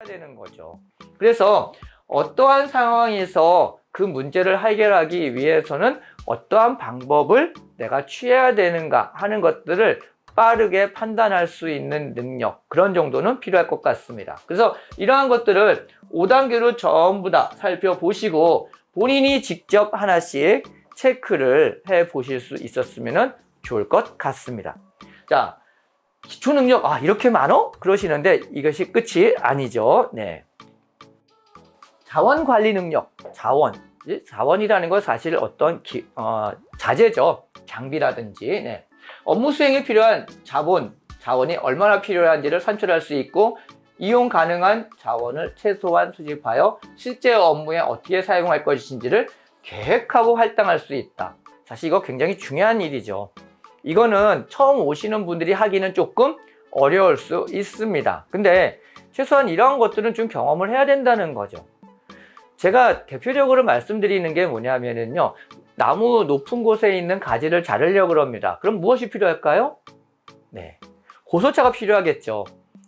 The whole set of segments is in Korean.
되는 거죠. 그래서 어떠한 상황에서 그 문제를 해결하기 위해서는 어떠한 방법을 내가 취해야 되는가 하는 것들을 빠르게 판단할 수 있는 능력, 그런 정도는 필요할 것 같습니다. 그래서 이러한 것들을 5단계로 전부 다 살펴보시고 본인이 직접 하나씩 체크를 해 보실 수 있었으면 좋을 것 같습니다. 자, 기초 능력, 이렇게 많어? 그러시는데 이것이 끝이 아니죠. 네. 자원 관리 능력, 자원이라는 건 사실 어떤 자재죠. 장비라든지, 네. 업무 수행에 필요한 자원이 얼마나 필요한지를 산출할 수 있고, 이용 가능한 자원을 최소한 수집하여 실제 업무에 어떻게 사용할 것인지를 계획하고 할당할 수 있다. 사실 이거 굉장히 중요한 일이죠. 이거는 처음 오시는 분들이 하기는 조금 어려울 수 있습니다. 근데 최소한 이러한 것들은 좀 경험을 해야 된다는 거죠. 제가 대표적으로 말씀드리는 게 뭐냐면요, 나무 높은 곳에 있는 가지를 자르려고 합니다. 그럼 무엇이 필요할까요? 네, 고소차가 필요하겠죠.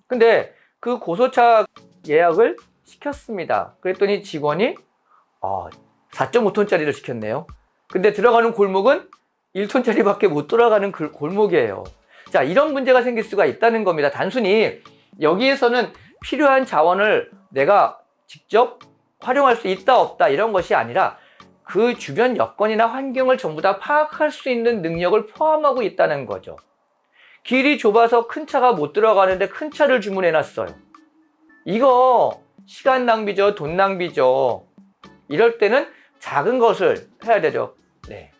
근데 그 고소차 예약을 시켰습니다. 그랬더니 직원이 4.5톤짜리를 시켰네요. 근데 들어가는 골목은 1톤짜리 밖에 못 돌아가는 그 골목이에요. 자, 이런 문제가 생길 수가 있다는 겁니다. 단순히 여기에서는 필요한 자원을 내가 직접 활용할 수 있다 없다 이런 것이 아니라 그 주변 여건이나 환경을 전부 다 파악할 수 있는 능력을 포함하고 있다는 거죠. 길이 좁아서 큰 차가 못 들어가는데 큰 차를 주문해 놨어요. 이거 시간 낭비죠. 돈 낭비죠. 이럴 때는 작은 것을 해야 되죠. 네.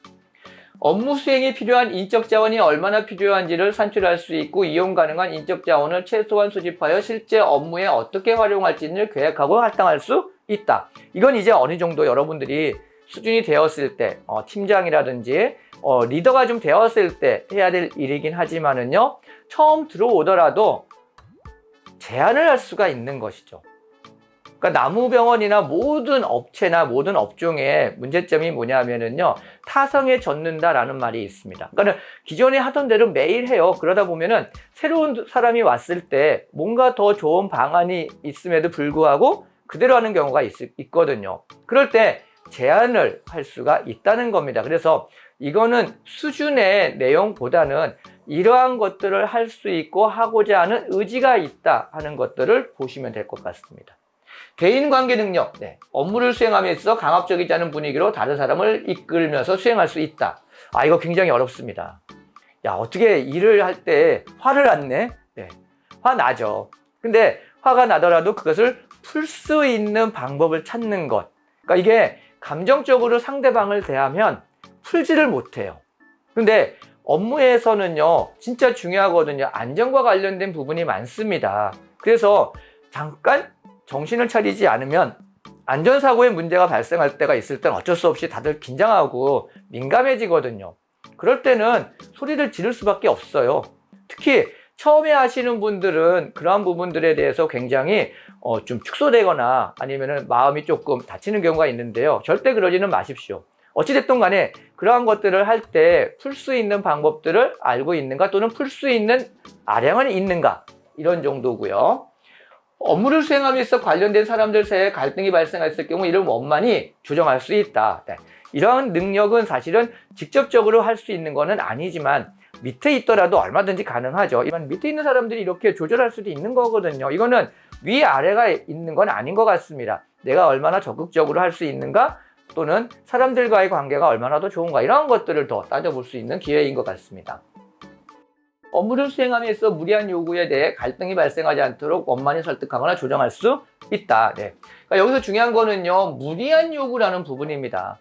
업무 수행에 필요한 인적 자원이 얼마나 필요한지를 산출할 수 있고, 이용 가능한 인적 자원을 최소한 수집하여 실제 업무에 어떻게 활용할지를 계획하고 할당할 수 있다. 이건 이제 어느 정도 여러분들이 수준이 되었을 때, 팀장이라든지 리더가 좀 되었을 때 해야 될 일이긴 하지만은요, 처음 들어오더라도 제안을 할 수가 있는 것이죠. 그러니까 나무병원이나 모든 업체나 모든 업종의 문제점이 뭐냐면은요, 타성에 젖는다라는 말이 있습니다. 그러니까 기존에 하던 대로 매일 해요. 그러다 보면은 새로운 사람이 왔을 때 뭔가 더 좋은 방안이 있음에도 불구하고 그대로 하는 경우가 있거든요. 그럴 때 제안을 할 수가 있다는 겁니다. 그래서 이거는 수준의 내용보다는 이러한 것들을 할 수 있고 하고자 하는 의지가 있다 하는 것들을 보시면 될 것 같습니다. 대인관계 능력, 업무를 수행함에 있어 강압적이지 않은 분위기로 다른 사람을 이끌면서 수행할 수 있다. 이거 굉장히 어렵습니다. 어떻게 일을 할 때 화를 안 내? 화 나죠. 근데 화가 나더라도 그것을 풀 수 있는 방법을 찾는 것. 그러니까 이게 감정적으로 상대방을 대하면 풀지를 못해요. 근데 업무에서는요, 진짜 중요하거든요. 안전과 관련된 부분이 많습니다. 그래서 잠깐 정신을 차리지 않으면 안전사고의 문제가 발생할 때가 있을 땐 어쩔 수 없이 다들 긴장하고 민감해지거든요. 그럴 때는 소리를 지를 수밖에 없어요. 특히 처음에 하시는 분들은 그러한 부분들에 대해서 굉장히 좀 축소되거나 아니면은 마음이 조금 다치는 경우가 있는데요. 절대 그러지는 마십시오. 어찌됐든 간에 그러한 것들을 할 때 풀 수 있는 방법들을 알고 있는가, 또는 풀 수 있는 아량은 있는가, 이런 정도고요. 업무를 수행함에 있어 관련된 사람들 사이에 갈등이 발생했을 경우 이를 원만히 조정할 수 있다. 이러한 능력은 사실은 직접적으로 할 수 있는 것은 아니지만 밑에 있더라도 얼마든지 가능하죠. 이런 밑에 있는 사람들이 이렇게 조절할 수도 있는 거거든요. 이거는 위아래가 있는 건 아닌 것 같습니다. 내가 얼마나 적극적으로 할 수 있는가, 또는 사람들과의 관계가 얼마나 더 좋은가, 이런 것들을 더 따져볼 수 있는 기회인 것 같습니다. 업무를 수행함에 있어 무리한 요구에 대해 갈등이 발생하지 않도록 원만히 설득하거나 조정할 수 있다. 그러니까 여기서 중요한 거는요, 무리한 요구라는 부분입니다.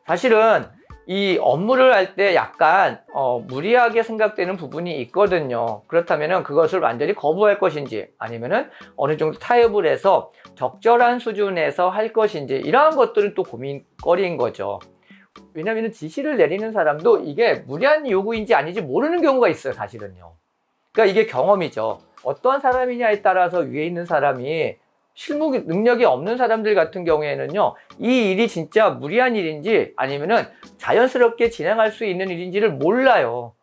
사실은 이 업무를 할 때 약간 무리하게 생각되는 부분이 있거든요. 그렇다면 그것을 완전히 거부할 것인지, 아니면은 어느 정도 타협을 해서 적절한 수준에서 할 것인지, 이러한 것들은 또 고민거리인 거죠. 왜냐하면 지시를 내리는 사람도 이게 무리한 요구인지 아닌지 모르는 경우가 있어요, 사실은요. 그러니까 이게 경험이죠. 어떠한 사람이냐에 따라서 위에 있는 사람이 실무 능력이 없는 사람들 같은 경우에는요, 이 일이 진짜 무리한 일인지 아니면은 자연스럽게 진행할 수 있는 일인지를 몰라요.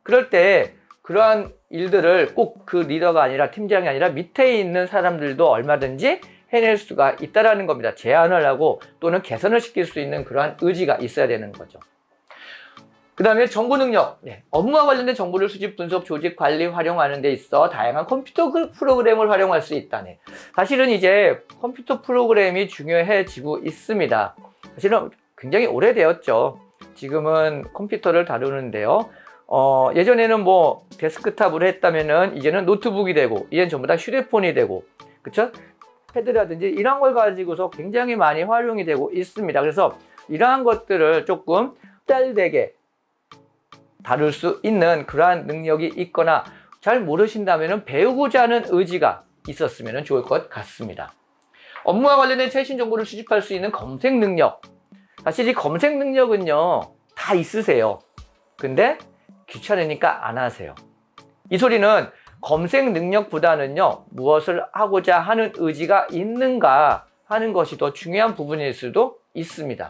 그럴 때 그러한 일들을 꼭 그 리더가 아니라 팀장이 아니라 밑에 있는 사람들도 얼마든지 해낼 수가 있다라는 겁니다. 제안을 하고 또는 개선을 시킬 수 있는 그러한 의지가 있어야 되는 거죠. 그 다음에 정보 능력. 업무와 관련된 정보를 수집, 분석, 조직, 관리, 활용하는 데 있어 다양한 컴퓨터 프로그램을 활용할 수 있다네. 사실은 이제 컴퓨터 프로그램이 중요해지고 있습니다. 사실은 굉장히 오래되었죠. 지금은 컴퓨터를 다루는데요. 예전에는 뭐 데스크탑으로 했다면은 이제는 노트북이 되고, 이제는 전부 다 휴대폰이 되고, 그쵸? 패드라든지 이런 걸 가지고서 굉장히 많이 활용이 되고 있습니다. 그래서 이러한 것들을 조금 딸되게 다룰 수 있는 그러한 능력이 있거나 잘 모르신다면 배우고자 하는 의지가 있었으면 좋을 것 같습니다. 업무와 관련된 최신 정보를 수집할 수 있는 검색 능력. 사실 이 검색 능력은요, 다 있으세요. 근데 귀찮으니까 안 하세요. 이 소리는 검색 능력보다는요, 무엇을 하고자 하는 의지가 있는가 하는 것이 더 중요한 부분일 수도 있습니다.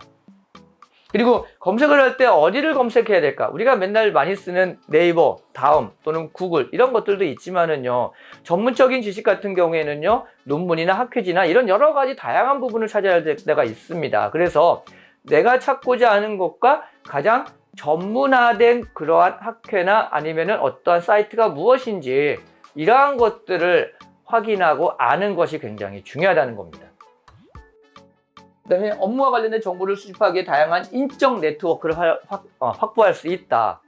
그리고 검색을 할 때 어디를 검색해야 될까? 우리가 맨날 많이 쓰는 네이버, 다음 또는 구글 이런 것들도 있지만은요, 전문적인 지식 같은 경우에는요, 논문이나 학회지나 이런 여러 가지 다양한 부분을 찾아야 될 때가 있습니다. 그래서 내가 찾고자 하는 것과 가장 전문화된 그러한 학회나 아니면은 어떠한 사이트가 무엇인지 이러한 것들을 확인하고 아는 것이 굉장히 중요하다는 겁니다. 그 다음에 업무와 관련된 정보를 수집하기에 다양한 인적 네트워크를 확보할 수 있다.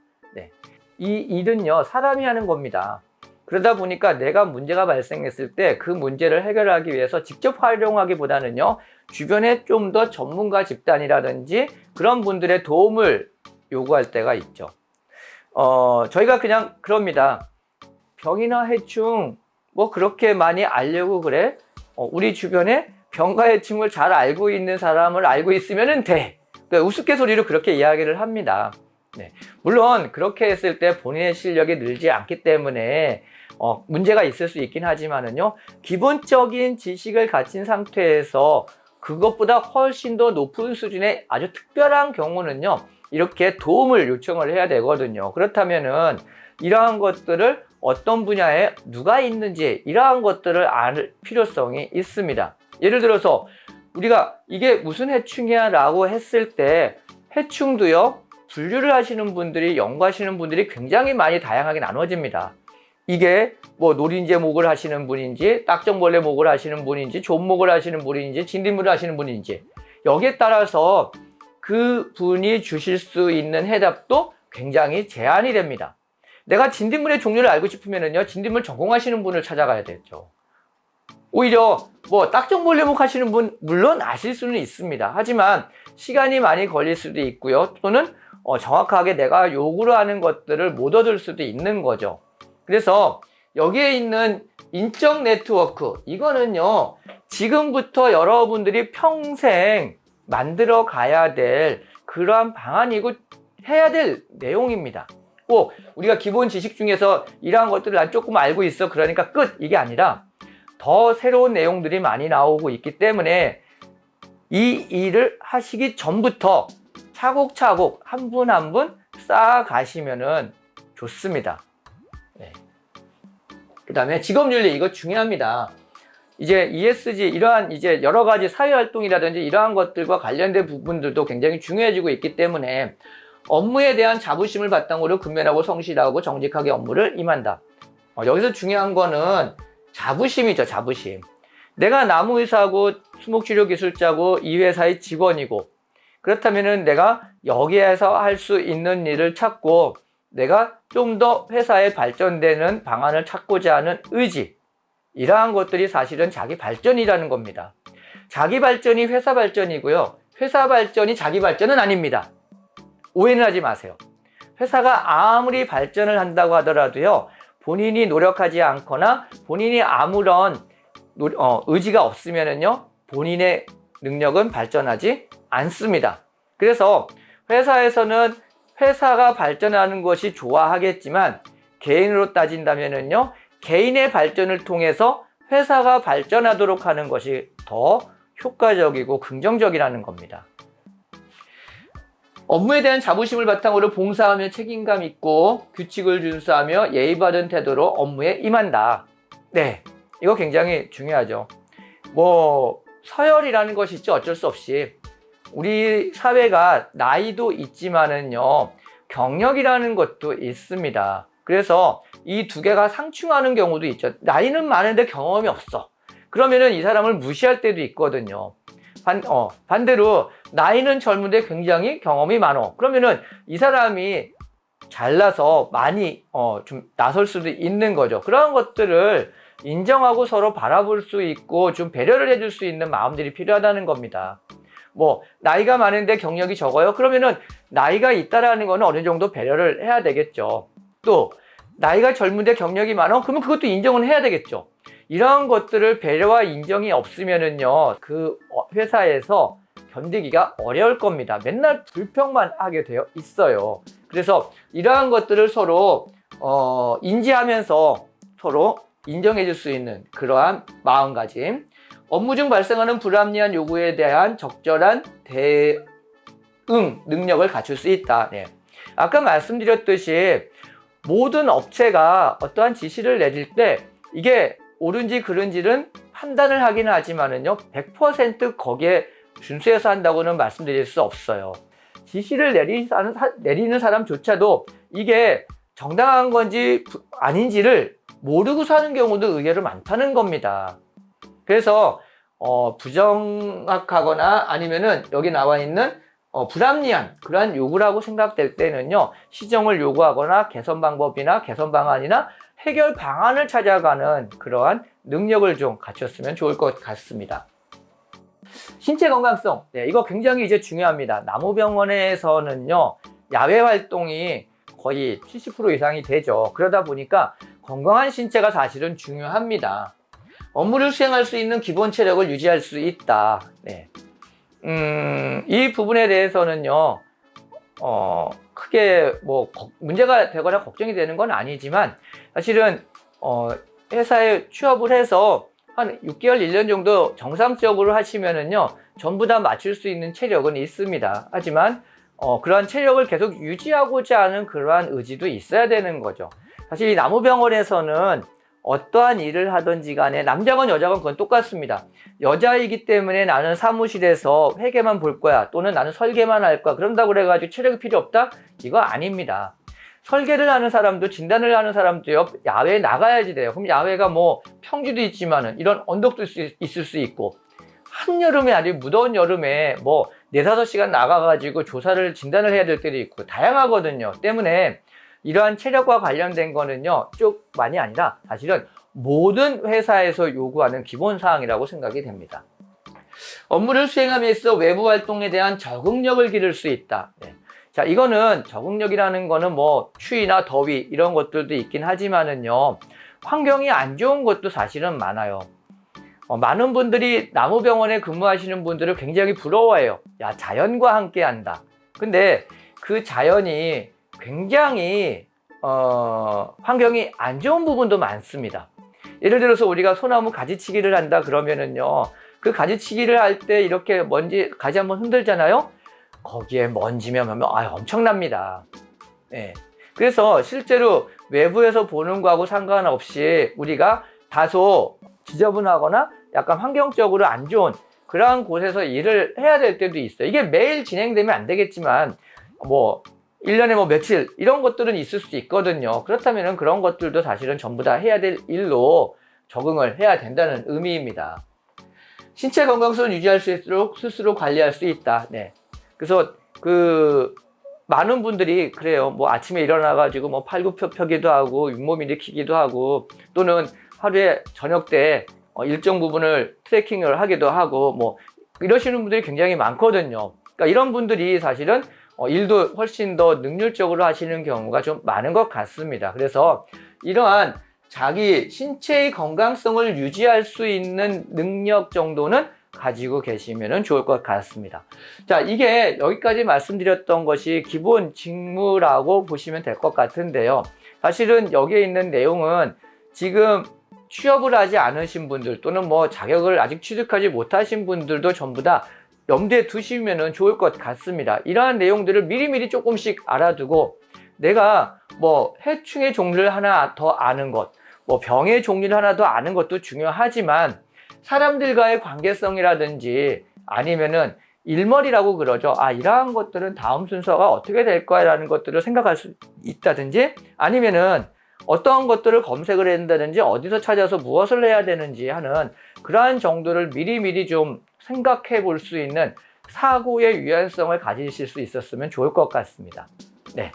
이 일은요, 사람이 하는 겁니다. 그러다 보니까 내가 문제가 발생했을 때 그 문제를 해결하기 위해서 직접 활용하기보다는요, 주변에 좀 더 전문가 집단이라든지 그런 분들의 도움을 요구할 때가 있죠. 저희가 그냥 그럽니다. 병이나 해충 뭐 그렇게 많이 알려고 그래? 우리 주변에 병과 해충을 잘 알고 있는 사람을 알고 있으면 돼. 그러니까 우스갯소리로 그렇게 이야기를 합니다. 물론 그렇게 했을 때 본인의 실력이 늘지 않기 때문에 문제가 있을 수 있긴 하지만은요, 기본적인 지식을 가진 상태에서 그것보다 훨씬 더 높은 수준의 아주 특별한 경우는요, 이렇게 도움을 요청을 해야 되거든요. 그렇다면은 이러한 것들을 어떤 분야에 누가 있는지 이러한 것들을 알 필요성이 있습니다. 예를 들어서 우리가 이게 무슨 해충이야 라고 했을 때 해충도요, 분류를 하시는 분들이, 연구하시는 분들이 굉장히 많이 다양하게 나눠집니다. 이게 뭐 노린재 목을 하시는 분인지, 딱정벌레 목을 하시는 분인지, 존목을 하시는 분인지, 진딧물을 하시는 분인지, 여기에 따라서 그 분이 주실 수 있는 해답도 굉장히 제한이 됩니다. 내가 진딧물의 종류를 알고 싶으면요, 진딧물 전공하시는 분을 찾아가야 되죠. 오히려 뭐 딱정벌레목 하시는 분 물론 아실 수는 있습니다. 하지만 시간이 많이 걸릴 수도 있고요, 또는 정확하게 내가 요구를 하는 것들을 못 얻을 수도 있는 거죠. 그래서 여기에 있는 인적 네트워크, 이거는요, 지금부터 여러분들이 평생 만들어 가야 될 그러한 방안이고 해야 될 내용입니다. 꼭 우리가 기본 지식 중에서 이러한 것들을 난 조금 알고 있어, 그러니까 끝, 이게 아니라 더 새로운 내용들이 많이 나오고 있기 때문에 이 일을 하시기 전부터 차곡차곡 한 분 한 분 쌓아가시면은 좋습니다. 그 다음에 직업윤리, 이거 중요합니다. 이제 ESG, 이러한 이제 여러 가지 사회활동이라든지 이러한 것들과 관련된 부분들도 굉장히 중요해지고 있기 때문에 업무에 대한 자부심을 바탕으로 근면하고 성실하고 정직하게 업무를 임한다. 여기서 중요한 거는 자부심이죠, 자부심. 내가 나무의사고 수목치료기술자고 이 회사의 직원이고, 그렇다면은 내가 여기에서 할 수 있는 일을 찾고 내가 좀 더 회사에 발전되는 방안을 찾고자 하는 의지, 이러한 것들이 사실은 자기 발전이라는 겁니다. 자기 발전이 회사 발전이고요, 회사 발전이 자기 발전은 아닙니다. 오해는 하지 마세요. 회사가 아무리 발전을 한다고 하더라도요, 본인이 노력하지 않거나 본인이 아무런 의지가 없으면은요, 본인의 능력은 발전하지 않습니다. 그래서 회사에서는 회사가 발전하는 것이 좋아하겠지만 개인으로 따진다면은요, 개인의 발전을 통해서 회사가 발전하도록 하는 것이 더 효과적이고 긍정적이라는 겁니다. 업무에 대한 자부심을 바탕으로 봉사하며 책임감 있고 규칙을 준수하며 예의 바른 태도로 업무에 임한다. 네, 이거 굉장히 중요하죠. 뭐 서열이라는 것이 있죠. 어쩔 수 없이 우리 사회가 나이도 있지만은요 경력이라는 것도 있습니다. 그래서 이 두 개가 상충하는 경우도 있죠. 나이는 많은데 경험이 없어. 그러면은 이 사람을 무시할 때도 있거든요. 반대로 나이는 젊은데 굉장히 경험이 많어. 그러면은 이 사람이 잘나서 많이 좀 나설 수도 있는 거죠. 그런 것들을 인정하고 서로 바라볼 수 있고 좀 배려를 해줄 수 있는 마음들이 필요하다는 겁니다. 뭐 나이가 많은데 경력이 적어요? 그러면은 나이가 있다라는 거는 어느 정도 배려를 해야 되겠죠. 또 나이가 젊은데 경력이 많아? 그러면 그것도 인정은 해야 되겠죠. 이런 것들을 배려와 인정이 없으면은요 그 회사에서 견디기가 어려울 겁니다. 맨날 불평만 하게 되어 있어요. 그래서 이러한 것들을 서로 인지하면서 서로 인정해 줄 수 있는 그러한 마음가짐, 업무 중 발생하는 불합리한 요구에 대한 적절한 대응 능력을 갖출 수 있다. 네. 아까 말씀드렸듯이 모든 업체가 어떠한 지시를 내릴 때 이게 옳은지 그른지는 판단을 하긴 하지만은요 100% 거기에 준수해서 한다고는 말씀드릴 수 없어요. 지시를 내리는 사람조차도 이게 정당한 건지 아닌지를 모르고서 하는 경우도 의외로 많다는 겁니다. 그래서 부정확하거나 아니면은 여기 나와 있는 불합리한 그러한 요구라고 생각될 때는요 시정을 요구하거나 개선 방법이나 개선 방안이나 해결 방안을 찾아가는 그러한 능력을 좀 갖췄으면 좋을 것 같습니다. 신체 건강성, 네, 이거 굉장히 이제 중요합니다. 나무병원에서는요 야외 활동이 거의 70% 이상이 되죠. 그러다 보니까 건강한 신체가 사실은 중요합니다. 업무를 수행할 수 있는 기본 체력을 유지할 수 있다. 네. 이 부분에 대해서는요, 크게 뭐 문제가 되거나 걱정이 되는 건 아니지만 사실은 회사에 취업을 해서 한 6개월, 1년 정도 정상적으로 하시면은요, 전부 다 맞출 수 있는 체력은 있습니다. 하지만 그러한 체력을 계속 유지하고자 하는 그러한 의지도 있어야 되는 거죠. 사실 이 나무병원에서는 어떠한 일을 하든지 간에 남자건 여자건 그건 똑같습니다. 여자이기 때문에 나는 사무실에서 회계만 볼 거야 또는 나는 설계만 할 거야 그런다고 그래가지고 체력이 필요 없다? 이거 아닙니다. 설계를 하는 사람도 진단을 하는 사람도요 야외에 나가야지 돼요. 그럼 야외가 뭐 평지도 있지만은 이런 언덕도 있을 수 있고 한여름에 아주 무더운 여름에 뭐 4-5시간 나가가지고 조사를 진단을 해야 될 때도 있고 다양하거든요. 때문에 이러한 체력과 관련된 거는요 쪽만이 아니라 사실은 모든 회사에서 요구하는 기본 사항이라고 생각이 됩니다. 업무를 수행함에 있어 외부 활동에 대한 적응력을 기를 수 있다. 네. 자, 이거는 적응력이라는 거는 뭐 추위나 더위 이런 것들도 있긴 하지만은요 환경이 안 좋은 것도 사실은 많아요. 많은 분들이 나무병원에 근무하시는 분들을 굉장히 부러워해요. 야, 자연과 함께 한다. 근데 그 자연이 굉장히 환경이 안 좋은 부분도 많습니다. 예를 들어서 우리가 소나무 가지치기를 한다 그러면은요 그 가지치기를 할 때 이렇게 먼지 가지 한번 흔들잖아요. 거기에 먼지면 엄청납니다. 네. 그래서 실제로 외부에서 보는 거하고 상관없이 우리가 다소 지저분하거나 약간 환경적으로 안 좋은 그러한 곳에서 일을 해야 될 때도 있어요. 이게 매일 진행되면 안 되겠지만 뭐 1년에 뭐 며칠 이런 것들은 있을 수 있거든요. 그렇다면 그런 것들도 사실은 전부 다 해야 될 일로 적응을 해야 된다는 의미입니다. 신체 건강성을 유지할 수 있도록 스스로 관리할 수 있다. 네. 그래서 많은 분들이 그래요. 뭐 아침에 일어나가지고 뭐 팔굽혀펴기도 하고 윗몸 일으키기도 하고 또는 하루에 저녁 때 일정 부분을 트레킹을 하기도 하고 뭐 이러시는 분들이 굉장히 많거든요. 그러니까 이런 분들이 사실은 일도 훨씬 더 능률적으로 하시는 경우가 좀 많은 것 같습니다. 그래서 이러한 자기 신체의 건강성을 유지할 수 있는 능력 정도는 가지고 계시면 좋을 것 같습니다. 자, 이게 여기까지 말씀드렸던 것이 기본 직무라고 보시면 될 것 같은데요. 사실은 여기에 있는 내용은 지금 취업을 하지 않으신 분들 또는 뭐 자격을 아직 취득하지 못하신 분들도 전부 다 염두에 두시면 좋을 것 같습니다. 이러한 내용들을 미리미리 조금씩 알아두고 내가 뭐 해충의 종류를 하나 더 아는 것, 뭐 병의 종류를 하나 더 아는 것도 중요하지만 사람들과의 관계성이라든지 아니면은 일머리라고 그러죠. 아, 이러한 것들은 다음 순서가 어떻게 될 거야라는 것들을 생각할 수 있다든지 아니면은 어떠한 것들을 검색을 해야 된다든지 어디서 찾아서 무엇을 해야 되는지 하는 그러한 정도를 미리미리 좀 생각해 볼 수 있는 사고의 유연성을 가지실 수 있었으면 좋을 것 같습니다. 네,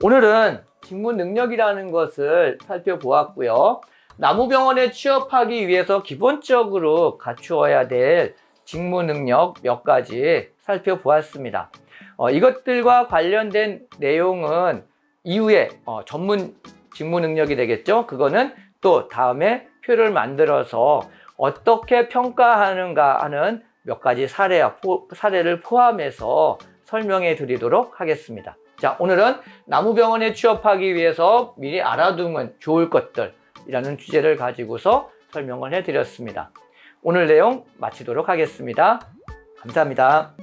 오늘은 직무 능력이라는 것을 살펴보았고요. 나무병원에 취업하기 위해서 기본적으로 갖추어야 될 직무 능력 몇 가지 살펴보았습니다. 이것들과 관련된 내용은 이후에 전문 직무 능력이 되겠죠. 그거는 또 다음에 표를 만들어서 어떻게 평가하는가 하는 몇 가지 사례를 포함해서 설명해 드리도록 하겠습니다. 자, 오늘은 나무병원에 취업하기 위해서 미리 알아두면 좋을 것들이라는 주제를 가지고서 설명을 해 드렸습니다. 오늘 내용 마치도록 하겠습니다. 감사합니다.